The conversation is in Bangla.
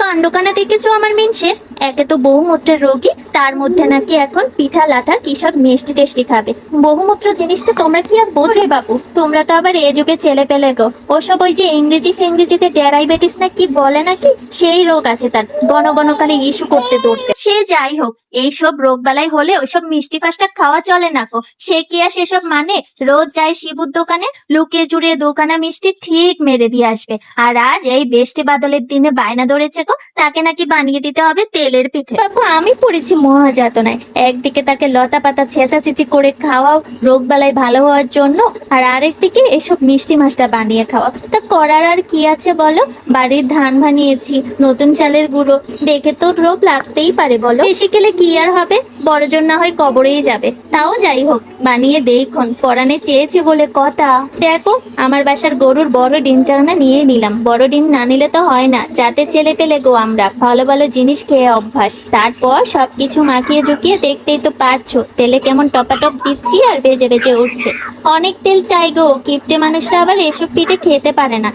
কাণ্ডকানা দেখেছো আমার মিনসের? একে তো বহুমূত্রের রোগী, তার মধ্যে নাকি এখন পিঠা লাঠা কি সব মিষ্টি টেষ্টি খাবে। বহুমূত্র জিনিসটা তোমরা কি আর বোঝোই বাবু? তোমরা তো আবার এ যুগে ছেলে পেলে গো। ওসব ওই যে ইংরেজি ফেংরেজিতে ডেরাইবেটিস না কি বলে নাকি, সেই রোগ আছে তার। গণ গণ খালি ইস্যু করতে দৌড়তে। সে যাই হোক, এইসব রোগ বালাই হলে ওইসব মিষ্টি ফাস্টা খাওয়া চলে না গো। সে কি আর সেসব মানে? রোজ যায় শিবুর দোকানে, লুকিয়ে জুড়িয়ে দোকানা মিষ্টি ঠিক মেরে দিয়ে আসবে। আর আজ এই বৃষ্টি বাদলের দিনে বায়না ধরেছে গো, তাকে নাকি বানিয়ে দিতে হবে তেলের পিঠে। বাবু আমি পড়েছি মহাযাতনায়। একদিকে তাকে লতা পাতা ছেঁচাচেচি করে খাওয়াও রোগ বালাই ভালো হওয়ার জন্য, আর আরেকদিকে এসব মিষ্টি মাছটা বানিয়ে খাওয়া। তা করার আর কি আছে বলো? বাড়ির ধান ভানিয়েছি, নতুন চালের গুঁড়ো, দেখে তো রোগ লাগতেই পারে বলো। বেশি খেলে কি আর হবে? বড়জন না হয় কবরেই যাবে। তাও যাই হোক, বানিয়ে দেখুন, পরাণে চেয়েছে বলে কথা। দেখো আমার বাসার গরুর বড় ডিমটা না নিয়ে নিলাম। বড় ডিম না নিলে তো হয় না, যাতে ছেলে পেলে গো আমরা ভালো ভালো জিনিস খেয়ে অভ্যাস। তারপর সবকিছু মাখিয়ে ঝুঁকিয়ে দেখতেই তো পাচ্ছ তেলে কেমন টপাটপ দিচ্ছি আর বেজে বেজে উঠছে। অনেক তেল চাই গো, কিপটে মানুষরা আবার এসব পিঠে খেতে পারে না।